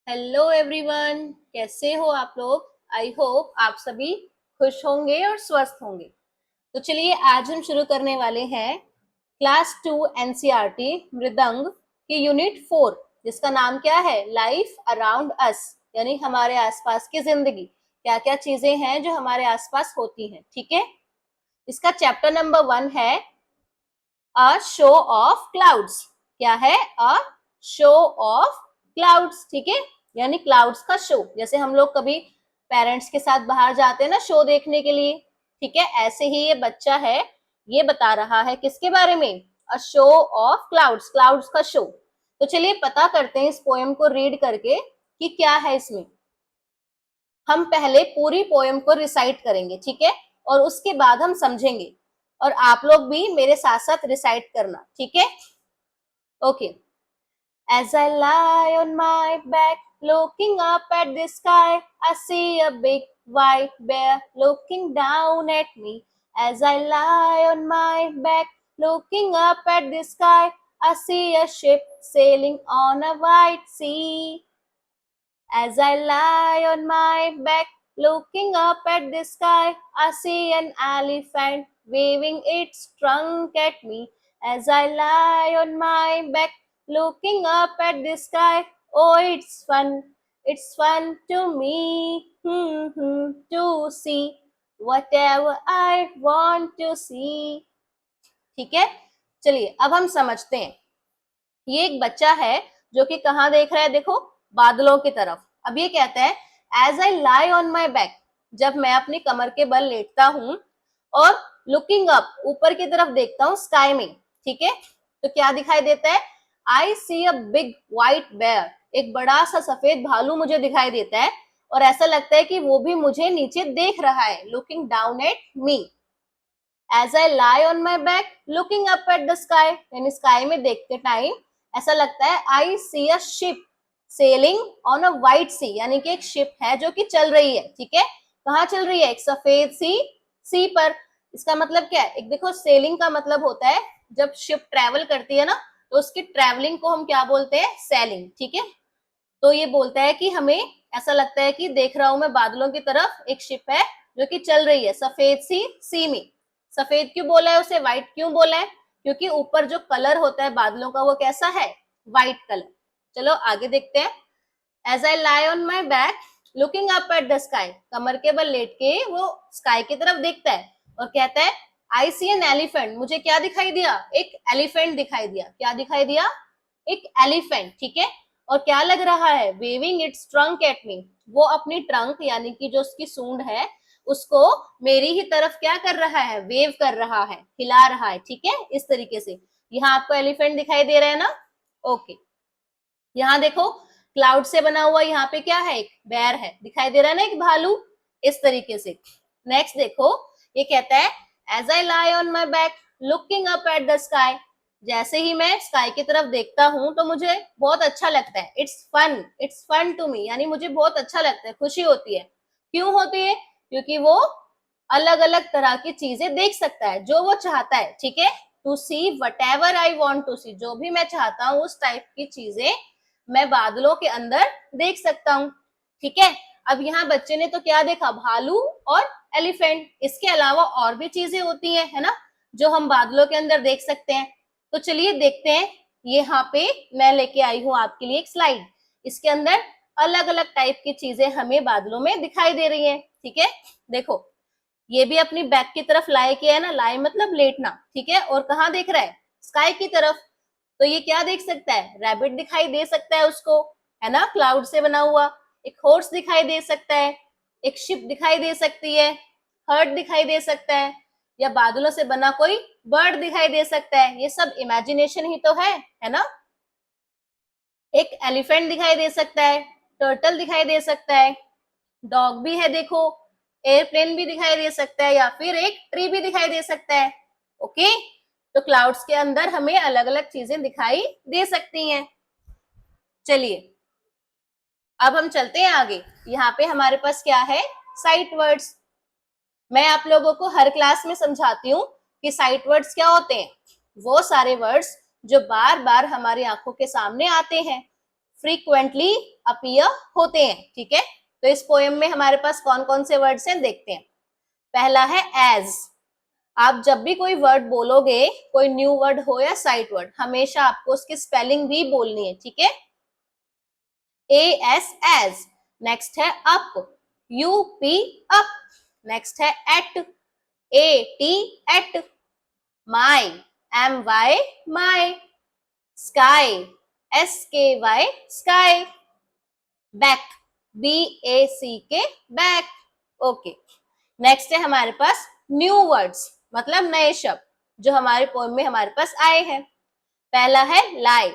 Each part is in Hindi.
हेलो एवरीवन, कैसे हो आप लोग। आई होप आप सभी खुश होंगे और स्वस्थ होंगे। तो चलिए आज हम शुरू करने वाले हैं क्लास 2 एनसीईआरटी मृदंग की यूनिट 4, जिसका नाम क्या है, लाइफ अराउंड अस, यानी हमारे आसपास की जिंदगी। क्या क्या चीजें हैं जो हमारे आसपास होती हैं, ठीक है। इसका चैप्टर नंबर 1 है अ शो ऑफ क्लाउड्स। क्या है, अ शो ऑफ क्लाउड्स, ठीक है, यानी क्लाउड्स का शो। जैसे हम लोग कभी पेरेंट्स के साथ बाहर जाते हैं ना शो देखने के लिए, ठीक है, ऐसे ही ये बच्चा है, ये बता रहा है किसके बारे में, a show off clouds, clouds का शो। तो चलिए पता करते हैं इस पोएम को रीड करके कि क्या है इसमें। हम पहले पूरी पोएम को रिसाइट करेंगे, ठीक है, और उसके बाद हम समझेंगे, और आप लोग भी मेरे साथ साथ रिसाइट करना, ठीक है। Okay. As I lie on my back, looking up at the sky, I see a big white bear looking down at me. As I lie on my back, looking up at the sky, I see a ship sailing on a white sea. As I lie on my back, looking up at the sky, I see an elephant waving its trunk at me. As I lie on my back, looking up at the sky, oh, it's fun to me to see whatever I want to see. ठीक है, चलिए अब हम समझते हैं। ये एक बच्चा है जो कि कहाँ देख रहा है, देखो बादलों की तरफ। अब ये कहता है as I lie on my back, जब मैं अपनी कमर के बल लेटता हूं और लुकिंग अप, ऊपर की तरफ देखता हूं स्काई में, ठीक है, तो क्या दिखाई देता है, I see a big white bear, एक बड़ा सा सफेद भालू मुझे दिखाई देता है, और ऐसा लगता है कि वो भी मुझे नीचे देख रहा है, looking down at me. As I lie on my back looking up at the sky, यानी स्काई में देखते टाइम ऐसा लगता है I see a ship sailing on a white sea, यानी कि एक शिप है जो कि चल रही है, ठीक है, कहाँ चल रही है, एक सफेद सी पर। इसका मतलब क्या है, एक देखो सेलिंग का मतलब होता है जब शिप ट्रेवल करती है ना, तो उसकी ट्रेवलिंग को हम क्या बोलते हैं, सेलिंग, ठीक है। तो ये बोलता है कि हमें ऐसा लगता है कि देख रहा हूं मैं बादलों की तरफ एक शिप है जो कि चल रही है सफेद सी में। सफेद क्यों बोला है उसे, व्हाइट क्यों बोला है, क्योंकि ऊपर जो कलर होता है बादलों का वो कैसा है, व्हाइट कलर। चलो आगे देखते हैं। As I lie on my back looking up at the sky, कमर के बल लेट के वो स्काई की तरफ देखता है और कहता है आई सी एन एलिफेंट, मुझे क्या दिखाई दिया, एक एलिफेंट दिखाई दिया। क्या दिखाई दिया, एक एलिफेंट, ठीक है। और क्या लग रहा है, waving its trunk at me, वो अपनी ट्रंक यानी कि जो उसकी सूंड है उसको मेरी ही तरफ क्या कर रहा है, वेव कर रहा है, हिला रहा है, ठीक है, इस तरीके से। यहाँ आपको एलिफेंट दिखाई दे रहा है ना, ओके। यहाँ देखो क्लाउड से बना हुआ, यहाँ पे क्या है, एक बेर है, दिखाई दे रहा है ना, एक भालू, इस तरीके से। नेक्स्ट देखो, ये कहता है as I lie on my back looking up at the sky, जैसे ही मैं स्काई की तरफ देखता हूं तो मुझे बहुत अच्छा लगता है, इट्स फन टू मी, यानी मुझे बहुत अच्छा लगता है, खुशी होती है। क्यों होती है, क्योंकि वो अलग अलग तरह की चीजें देख सकता है जो वो चाहता है, ठीक है, to see whatever I want to see, जो भी मैं चाहता हूँ उस टाइप की चीजें मैं बादलों के अंदर देख सकता हूँ, ठीक है। अब यहाँ बच्चे ने तो क्या देखा, भालू और एलिफेंट, इसके अलावा और भी चीजें होती हैं, है ना, जो हम बादलों के अंदर देख सकते हैं। तो चलिए देखते हैं, यहाँ पे मैं लेके आई हूँ आपके लिए एक स्लाइड, इसके अंदर अलग अलग टाइप की चीजें हमें बादलों में दिखाई दे रही है, ठीक है। देखो ये भी अपनी बैक की तरफ लाए किया है ना, लाए मतलब लेटना, ठीक है, और कहाँ देख रहा है, स्काई की तरफ। तो ये क्या देख सकता है, रैबिट दिखाई दे सकता है उसको, है ना, क्लाउड से बना हुआ। एक हॉर्स दिखाई दे सकता है, एक शिप दिखाई दे सकती है, हर्ट दिखाई दे सकता है, या बादलों से बना कोई बर्ड दिखाई दे सकता है। ये सब इमेजिनेशन ही तो है ना। एक एलिफेंट दिखाई दे सकता है, टर्टल दिखाई दे सकता है, डॉग भी है देखो, एयरप्लेन भी दिखाई दे सकता है, या फिर एक ट्री भी दिखाई दे सकता है, ओके। तो क्लाउड्स के अंदर हमें अलग अलग चीजें दिखाई दे सकती हैं। चलिए अब हम चलते हैं आगे। यहाँ पे हमारे पास क्या है, साइट वर्ड्स। मैं आप लोगों को हर क्लास में समझाती हूँ कि साइट वर्ड्स क्या होते हैं, वो सारे वर्ड्स जो बार बार हमारी आंखों के सामने आते हैं, फ्रीक्वेंटली अपीयर होते हैं, ठीक है। तो इस पोएम में हमारे पास कौन कौन से वर्ड्स हैं देखते हैं। पहला है एज। आप जब भी कोई वर्ड बोलोगे, कोई न्यू वर्ड हो या साइट वर्ड, हमेशा आपको उसकी स्पेलिंग भी बोलनी है, ठीक है। S as. नेक्स्ट है अप, यूपी अप। नेक्स्ट है at, AT at. My, M Y my. Sky, SKY sky. Back, BACK back. Okay, next है हमारे पास न्यू वर्ड्स, मतलब नए शब्द जो हमारे पोएम में हमारे पास आए हैं। पहला है लाई,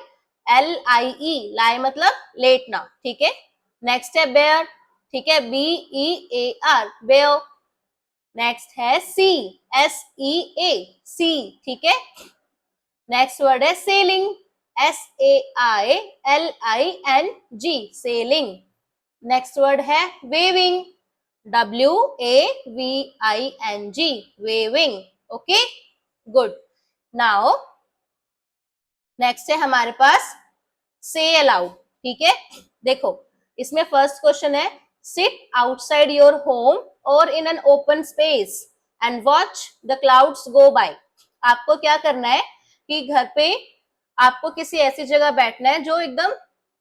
LIE, लाई मतलब लेटना, ठीक है। नेक्स्ट है बेयर, ठीक है, BEAR बेयर। नेक्स्ट है सी, SEA सी, ठीक है। नेक्स्ट वर्ड है sailing, SAILING sailing. Next word है waving, WAVING waving. Okay, good. Now next है हमारे पास से अलाउड, ठीक है। देखो, इसमें फर्स्ट क्वेश्चन है सिट आउटसाइड योर होम और in an open space and watch the clouds go by. आपको क्या करना है कि घर पे आपको किसी ऐसी जगह बैठना है जो एकदम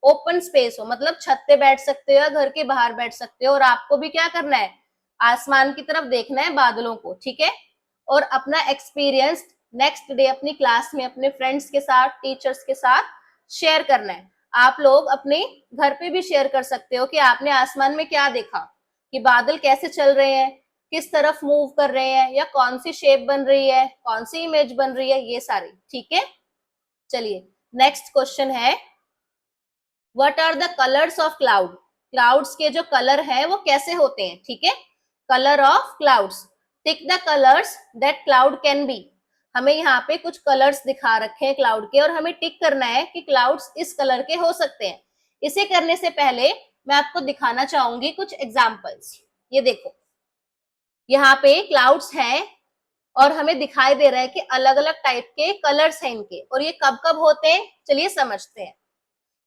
ओपन स्पेस हो, मतलब छत पे बैठ सकते हो या घर के बाहर बैठ सकते हो, और आपको भी क्या करना है, आसमान की तरफ देखना है, बादलों को, ठीक है। और अपना एक्सपीरियंस नेक्स्ट डे अपनी क्लास में अपने फ्रेंड्स के साथ, टीचर्स के साथ शेयर करना है। आप लोग अपने घर पे भी शेयर कर सकते हो कि आपने आसमान में क्या देखा, कि बादल कैसे चल रहे हैं, किस तरफ मूव कर रहे हैं, या कौन सी शेप बन रही है, कौन सी इमेज बन रही है, ये सारी, ठीक है। चलिए, नेक्स्ट क्वेश्चन है what are the colours of cloud. Clouds के जो कलर है वो कैसे होते हैं, ठीक है। Colour of clouds, tick the colours that cloud can be. हमें यहाँ पे कुछ कलर्स दिखा रखे हैं क्लाउड के, और हमें टिक करना है कि क्लाउड्स इस कलर के हो सकते हैं। इसे करने से पहले मैं आपको दिखाना चाहूंगी कुछ एग्जाम्पल्स। ये देखो, यहाँ पे क्लाउड्स हैं और हमें दिखाई दे रहा है कि अलग अलग टाइप के कलर्स हैं इनके, और ये कब कब होते हैं चलिए समझते हैं।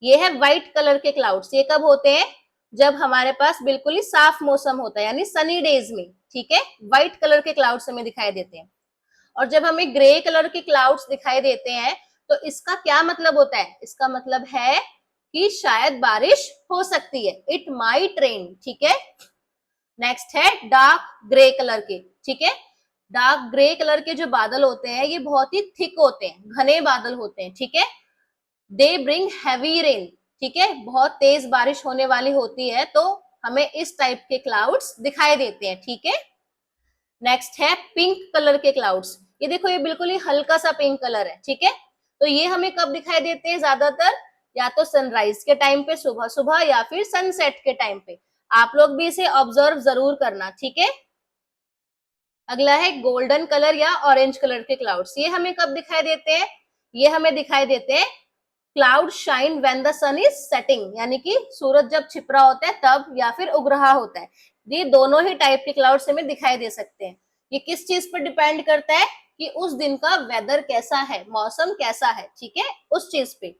ये है व्हाइट कलर के क्लाउड्स, ये कब होते हैं, जब हमारे पास बिल्कुल ही साफ मौसम होता है, यानी सनी डेज में, ठीक है। व्हाइट कलर के क्लाउड्स हमें दिखाई देते हैं। और जब हमें ग्रे कलर के क्लाउड्स दिखाई देते हैं तो इसका क्या मतलब होता है, इसका मतलब है कि शायद बारिश हो सकती है, इट माइट रेन, ठीक है। नेक्स्ट है डार्क ग्रे कलर के, ठीक है। डार्क ग्रे कलर के जो बादल होते हैं ये बहुत ही थिक होते हैं, घने बादल होते हैं, ठीक है। दे ब्रिंग हैवी रेन, ठीक है, बहुत तेज बारिश होने वाली होती है, तो हमें इस टाइप के क्लाउड्स दिखाई देते हैं, ठीक है। नेक्स्ट है पिंक कलर के क्लाउड्स। ये देखो, ये बिल्कुल ही हल्का सा पिंक कलर है, ठीक है। तो ये हमें कब दिखाई देते हैं ज्यादातर, या तो सनराइज के टाइम पे सुबह सुबह, या फिर सनसेट के टाइम पे। आप लोग भी इसे ऑब्जर्व जरूर करना, ठीक है। अगला है गोल्डन कलर या ऑरेंज कलर के क्लाउड्स। ये हमें कब दिखाई देते हैं, ये हमें दिखाई देते हैं cloud shine when the sun is setting, यानी कि सूरज जब छिप रहा होता है तब, या फिर उग रहा होता है। ये दोनों ही टाइप के क्लाउड्स हमें दिखाई दे सकते हैं। ये किस चीज पर डिपेंड करता है कि उस दिन का वेदर कैसा है, मौसम कैसा है, ठीक है, उस चीज पे।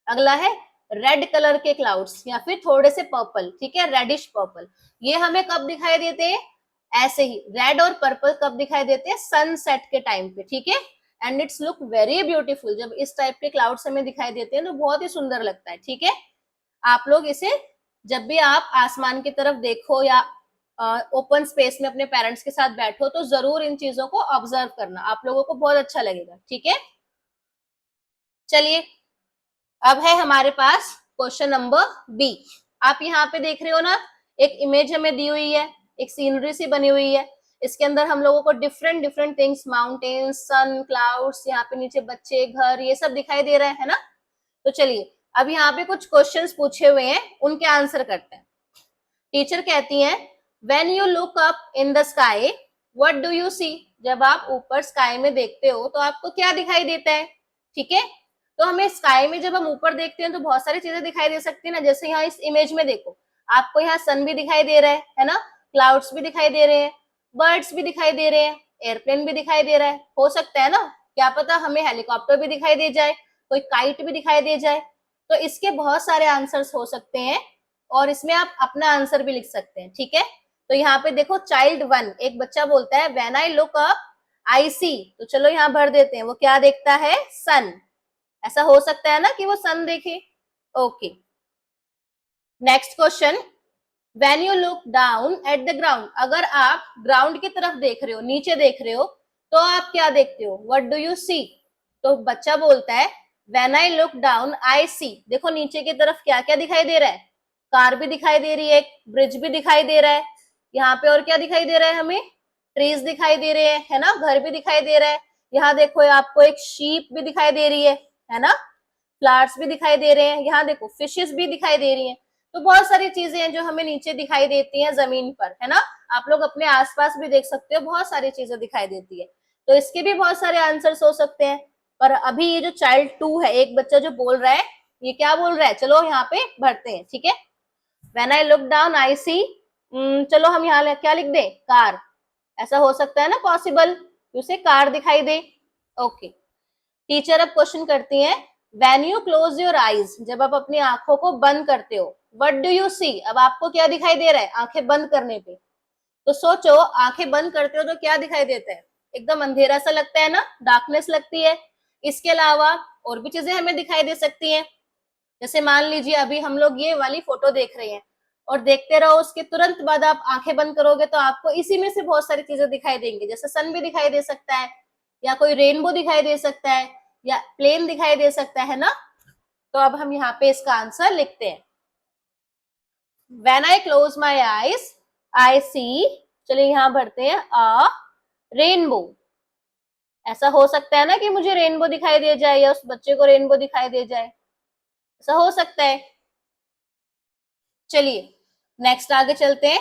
अगला है रेड कलर के क्लाउड्स, या फिर थोड़े से पर्पल, ठीक है, रेडिश पर्पल। ये हमें कब दिखाई देते हैं, ऐसे ही रेड और पर्पल कब दिखाई देते हैं, सनसेट के टाइम पे, ठीक है। And it's look very beautiful, जब इस टाइप के क्लाउड्स हमें दिखाई देते हैं तो बहुत ही सुंदर लगता है, ठीक है। आप लोग इसे जब भी आप आसमान की तरफ देखो या ओपन स्पेस में अपने पेरेंट्स के साथ बैठो तो जरूर इन चीजों को ऑब्जर्व करना, आप लोगों को बहुत अच्छा लगेगा, ठीक है। चलिए, अब है हमारे पास क्वेश्चन नंबर बी। आप यहाँ पे देख रहे हो ना, एक इमेज हमें दी हुई है, एक सीनरी सी बनी हुई है। इसके अंदर हम लोगों को डिफरेंट डिफरेंट थिंग्स, माउंटेन्स, सन, क्लाउड्स, यहाँ पे नीचे बच्चे, घर, ये सब दिखाई दे रहे हैं ना। तो चलिए, अब यहाँ पे कुछ क्वेश्चंस पूछे हुए हैं, उनके आंसर करते हैं। टीचर कहती हैं when you look up in the sky what do you see. जब आप ऊपर स्काई में देखते हो तो आपको क्या दिखाई देता है, ठीक है। तो हमें स्काई में जब हम ऊपर देखते हैं तो बहुत सारी चीजें दिखाई दे सकती है ना, जैसे यहाँ इस इमेज में देखो, आपको यहाँ सन भी दिखाई दे रहा है ना, क्लाउड्स भी दिखाई दे रहे हैं, बर्ड्स भी दिखाई दे रहे हैं, एयरप्लेन भी दिखाई दे रहा है, हो सकता है ना, क्या पता हमें हेलीकॉप्टर भी दिखाई दे जाए, कोई काइट भी दिखाई दे जाए, तो इसके बहुत सारे आंसर्स हो सकते हैं और इसमें आप अपना आंसर भी लिख सकते हैं, ठीक है। तो यहाँ पे देखो चाइल्ड 1, एक बच्चा बोलता है when I look up I see, तो चलो यहाँ भर देते हैं, वो क्या देखता है, सन। ऐसा हो सकता है ना कि वो सन देखे। Okay, next question, when you look down at the ground, अगर आप ग्राउंड की तरफ देख रहे हो, नीचे देख रहे हो, तो आप क्या देखते हो, व्हाट डू यू सी। तो बच्चा बोलता है when I look down I see, देखो नीचे की तरफ क्या क्या दिखाई दे रहा है, कार भी दिखाई दे रही है, ब्रिज भी दिखाई दे रहा है, यहाँ पे और क्या दिखाई दे रहा है हमें, ट्रीज दिखाई दे रहे हैं, है ना, घर भी दिखाई दे रहा है, यहाँ देखो आपको एक शीप भी दिखाई दे रही है ना, फ्लावर्स भी दिखाई दे रहे हैं, यहाँ देखो फिशेस भी दिखाई दे रही हैं। तो बहुत सारी चीजें हैं जो हमें नीचे दिखाई देती हैं जमीन पर, है ना। आप लोग अपने आसपास भी देख सकते हो, बहुत सारी चीजें दिखाई देती है। तो इसके भी बहुत सारे आंसर्स हो सकते हैं। पर अभी ये जो चाइल्ड 2 है, एक बच्चा जो बोल रहा है, ये क्या बोल रहा है, चलो यहाँ पे भरते हैं, ठीक है। When I look down I see, चलो हम यहाँ क्या लिख दें, कार। ऐसा हो सकता है ना पॉसिबल, उसे कार दिखाई दे। ओके, टीचर अब क्वेश्चन करती हैं, when you close your eyes, जब आप अपनी आंखों को बंद करते हो, व्हाट डू यू सी, अब आपको क्या दिखाई दे रहा है आंखें बंद करने पे। तो सोचो आंखें बंद करते हो तो क्या दिखाई देता है, एकदम अंधेरा सा लगता है ना, डार्कनेस लगती है। इसके अलावा और भी चीजें हमें दिखाई दे सकती हैं, जैसे मान लीजिए अभी हम लोग ये वाली फोटो देख रहे हैं और देखते रहो, उसके तुरंत बाद आप आंखें बंद करोगे तो आपको इसी में से बहुत सारी चीजें दिखाई देंगी, जैसे सन भी दिखाई दे सकता है, या कोई रेनबो दिखाई दे सकता है, या प्लेन दिखाई दे सकता है ना। तो अब हम यहाँ पे इसका आंसर लिखते हैं, when I close my eyes I see, चलिए यहाँ भरते हैं अ रेनबो। ऐसा हो सकता है ना कि मुझे रेनबो दिखाई दे जाए या उस बच्चे को रेनबो दिखाई दे जाए, ऐसा हो सकता है। चलिए नेक्स्ट आगे चलते हैं,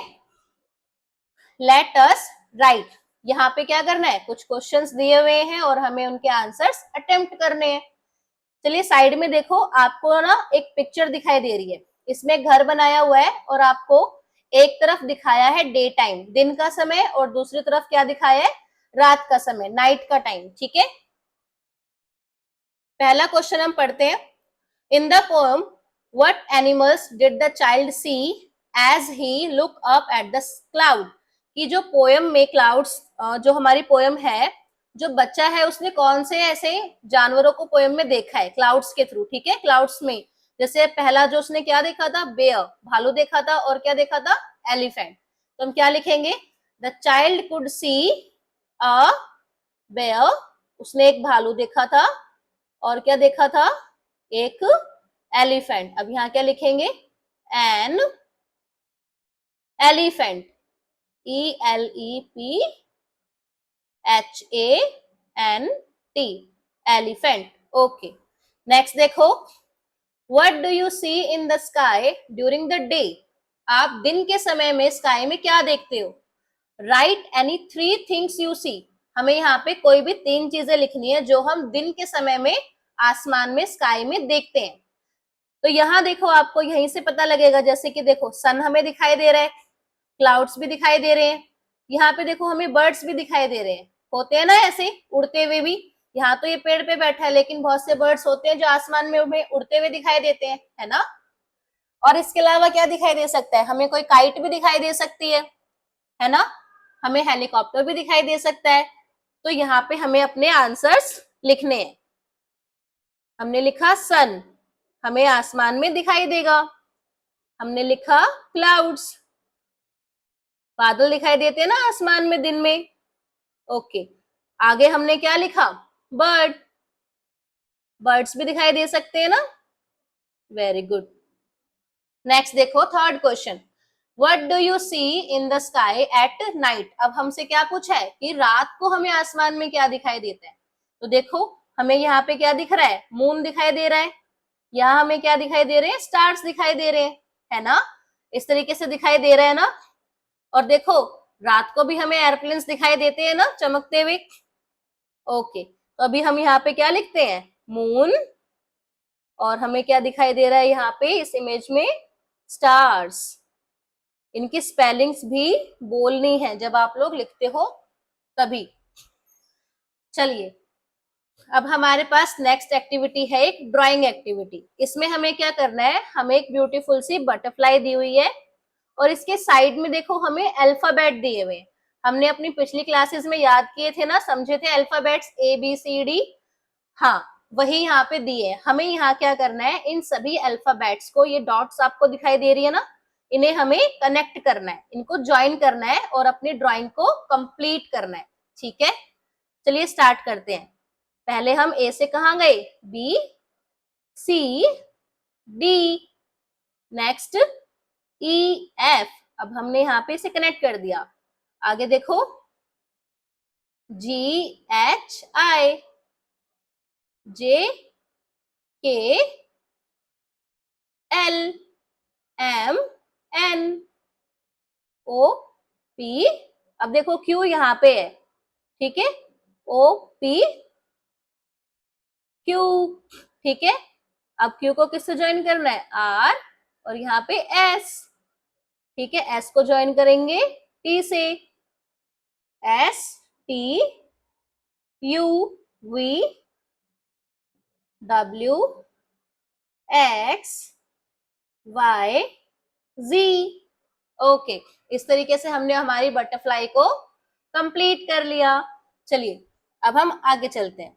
लेट अस राइट। यहाँ पे क्या करना है, कुछ क्वेश्चंस दिए हुए हैं और हमें उनके आंसर्स अटेम्प्ट करने हैं। चलिए साइड में देखो, आपको ना एक पिक्चर दिखाई दे रही है, इसमें घर बनाया हुआ है और आपको एक तरफ दिखाया है डे टाइम, दिन का समय, और दूसरी तरफ क्या दिखाया है, रात का समय, नाइट का टाइम, ठीक है। पहला क्वेश्चन हम पढ़ते हैं, in the poem what animals did the child see as he look up at the cloud, कि जो पोएम में क्लाउड्स, जो हमारी पोएम है, जो बच्चा है उसने कौन से ऐसे जानवरों को पोएम में देखा है, क्लाउड्स के थ्रू, ठीक है। क्लाउड्स में जैसे पहला जो उसने क्या देखा था, बेयर, भालू देखा था, और क्या देखा था, एलिफेंट। तो हम क्या लिखेंगे, the child could see a bear, उसने एक भालू देखा था, और क्या देखा था, एक एलिफेंट। अब यहाँ क्या लिखेंगे, an elephant, ELEPHANT, elephant. Okay, next देखो, what do you see in the sky during the day, आप दिन के समय में स्काई में क्या देखते हो। Right any 3 things you see, हमें यहाँ पे कोई भी 3 चीजें लिखनी है जो हम दिन के समय में आसमान में, स्काई में देखते हैं। तो यहाँ देखो आपको यहीं से पता लगेगा, जैसे कि देखो सन हमें दिखाई दे रहा है, क्लाउड्स भी दिखाई दे रहे हैं, यहाँ पे देखो हमें बर्ड्स भी दिखाई दे रहे हैं, होते हैं ना ऐसे उड़ते हुए भी। यहाँ तो ये पेड़ पे बैठा है, लेकिन बहुत से बर्ड्स होते हैं जो आसमान में हमें उड़ते हुए दिखाई देते हैं, है ना। और इसके अलावा क्या दिखाई दे सकता है, हमें कोई काइट भी दिखाई दे सकती है ना, हमें हेलीकॉप्टर भी दिखाई दे सकता है। तो यहाँ पे हमें अपने आंसर्स लिखने हैं। हमने लिखा सन, हमें आसमान में दिखाई देगा। हमने लिखा क्लाउड्स, बादल दिखाई देते हैं ना आसमान में दिन में। ओके, आगे हमने क्या लिखा, बर्ड, बर्ड्स भी दिखाई दे सकते हैं ना। Very good. नेक्स्ट देखो third question, what do you see in the sky at night, अब हमसे क्या पूछा है कि रात को हमें आसमान में क्या दिखाई देता है। तो देखो हमें यहाँ पे क्या दिख रहा है, मून दिखाई दे रहा है, यहाँ हमें क्या दिखाई दे रहे हैं, स्टार्स दिखाई दे रहे हैं, है ना, इस तरीके से दिखाई दे रहा है ना। और देखो रात को भी हमें एयरप्लेन्स दिखाई देते हैं ना, चमकते हुए। ओके, तो अभी हम यहाँ पे क्या लिखते हैं, मून, और हमें क्या दिखाई दे रहा है यहाँ पे इस इमेज में, स्टार्स। इनकी स्पेलिंग्स भी बोलनी है जब आप लोग लिखते हो तभी। चलिए अब हमारे पास नेक्स्ट एक्टिविटी है एक ड्राइंग एक्टिविटी। इसमें हमें क्या करना है, हमें एक ब्यूटीफुल सी बटरफ्लाई दी हुई है और इसके साइड में देखो हमें अल्फाबेट दिए हुए हैं। हमने अपनी पिछली क्लासेस में याद किए थे ना, समझे थे अल्फाबेट्स ABCD। हाँ, वही यहाँ पे दिए हैं। हमें यहाँ क्या करना है, इन सभी अल्फाबेट्स को, ये डॉट्स आपको दिखाई दे रही है ना, इन्हें हमें कनेक्ट करना है, इनको ज्वाइन करना है और अपनी ड्राइंग को कंप्लीट करना है। ठीक है, चलिए स्टार्ट करते हैं। पहले हम ए से कहाँ गए, BCD, नेक्स्ट EF। अब हमने यहाँ पे इसे कनेक्ट कर दिया। आगे देखो GHI, JKLMNOP। अब देखो Q यहाँ पे है, ठीक है, OPQ। ठीक है, अब Q को किससे ज्वाइन करना है, R, और यहाँ पे S। ठीक है, S को ज्वाइन करेंगे T से, STUVWXYZ। ओके, इस तरीके से हमने हमारी बटरफ्लाई को कंप्लीट कर लिया। चलिए अब हम आगे चलते हैं।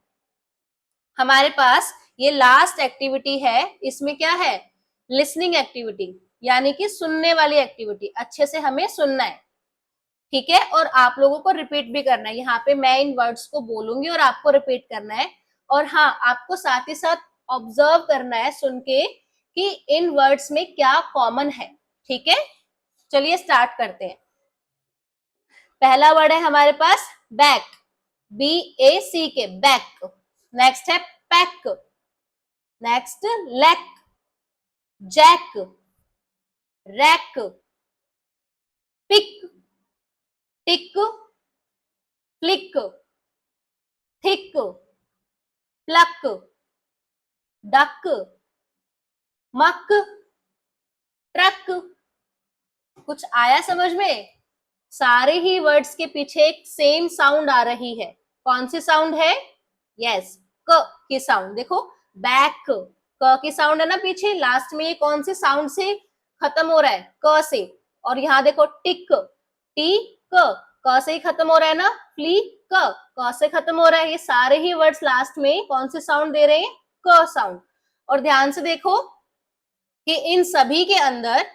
हमारे पास ये लास्ट एक्टिविटी है। इसमें क्या है, लिसनिंग एक्टिविटी, यानी कि सुनने वाली एक्टिविटी। अच्छे से हमें सुनना है, ठीक है, और आप लोगों को रिपीट भी करना है। यहाँ पे मैं इन वर्ड्स को बोलूंगी और आपको रिपीट करना है। और हाँ, आपको साथ ही साथ ऑब्जर्व करना है सुन के कि इन वर्ड्स में क्या कॉमन है। ठीक है, चलिए स्टार्ट करते हैं। पहला वर्ड है हमारे पास बैक, BACK, बैक। नेक्स्ट है pack, next lake, jack, rack, pick, tick, flick, thick, pluck, duck, muck, truck. कुछ आया समझ में? सारे ही वर्ड्स के पीछे एक सेम साउंड आ रही है। कौन सी साउंड है? यस, क की साउंड। देखो बैक, क की साउंड है ना पीछे। लास्ट में ये कौन से साउंड से खत्म हो रहा है? क से। और यहाँ देखो टिक, टी क से ही खत्म हो रहा है ना। फ्ली, क से खत्म हो रहा है। ये सारे ही वर्ड्स लास्ट में कौन से साउंड दे रहे हैं? क साउंड। और ध्यान से देखो कि इन सभी के अंदर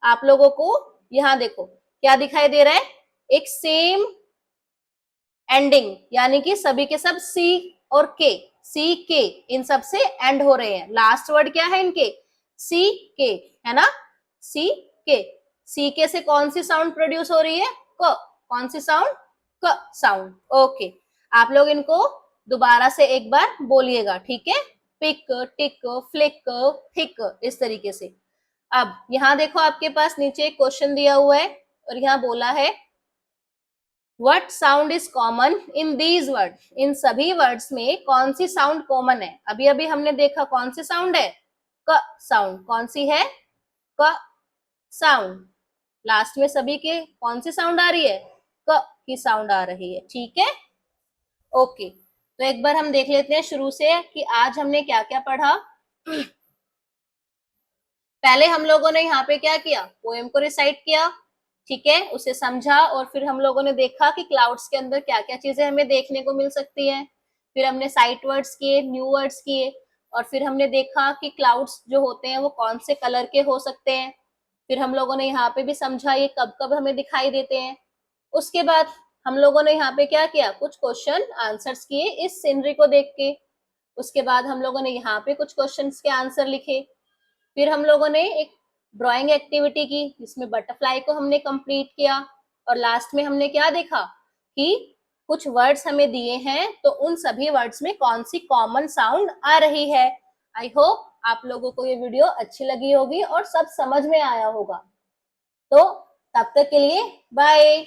आप लोगों को यहाँ देखो क्या दिखाई दे रहा है, एक सेम एंडिंग, यानी कि सभी के सब सी और के, सी के, इन सब से एंड हो रहे हैं। लास्ट वर्ड क्या है इनके? सी के, है ना, सी के। सी के से कौन सी साउंड प्रोड्यूस हो रही है? क। कौन सी साउंड? क साउंड। ओके, आप लोग इनको दोबारा से एक बार बोलिएगा, ठीक है। पिक, टिक, फ्लिक, थिक, इस तरीके से। अब यहाँ देखो आपके पास नीचे एक क्वेश्चन दिया हुआ है और यहाँ बोला है what sound is common in these word. इन सभी वर्ड्स में कौन सी साउंड कॉमन है? अभी अभी हमने देखा कौन सी साउंड है? क साउंड। कौन सी है? क साउंड। लास्ट में सभी के कौन सी साउंड आ रही है? क की साउंड आ रही है, ठीक है। ओके, तो एक बार हम देख लेते हैं शुरू से कि आज हमने क्या क्या पढ़ा। पहले हम लोगों ने यहाँ पे क्या किया? पोएम को रिसाइट किया, ठीक है, उसे समझा और फिर हम लोगों ने देखा कि क्लाउड्स के अंदर क्या क्या चीजें हमें देखने को मिल सकती हैं। फिर हमने साइट वर्ड्स किए, न्यू वर्ड्स किए, और फिर हमने देखा कि क्लाउड्स जो होते हैं वो कौन से कलर के हो सकते हैं। फिर हम लोगों ने यहाँ पे भी समझा ये कब कब हमें दिखाई देते हैं। उसके बाद हम लोगों ने यहाँ पे क्या किया? कुछ क्वेश्चन आंसर्स किए इस सीनरी को देख के। उसके बाद हम लोगों ने यहाँ पे कुछ क्वेश्चन के आंसर लिखे। फिर हम लोगों ने एक ड्राइंग एक्टिविटी की जिसमें बटरफ्लाई को हमने कंप्लीट किया। और लास्ट में हमने क्या देखा कि कुछ वर्ड्स हमें दिए हैं, तो उन सभी वर्ड्स में कौन सी कॉमन साउंड आ रही है। आई होप आप लोगों को ये वीडियो अच्छी लगी होगी और सब समझ में आया होगा। तो तब तक के लिए बाय।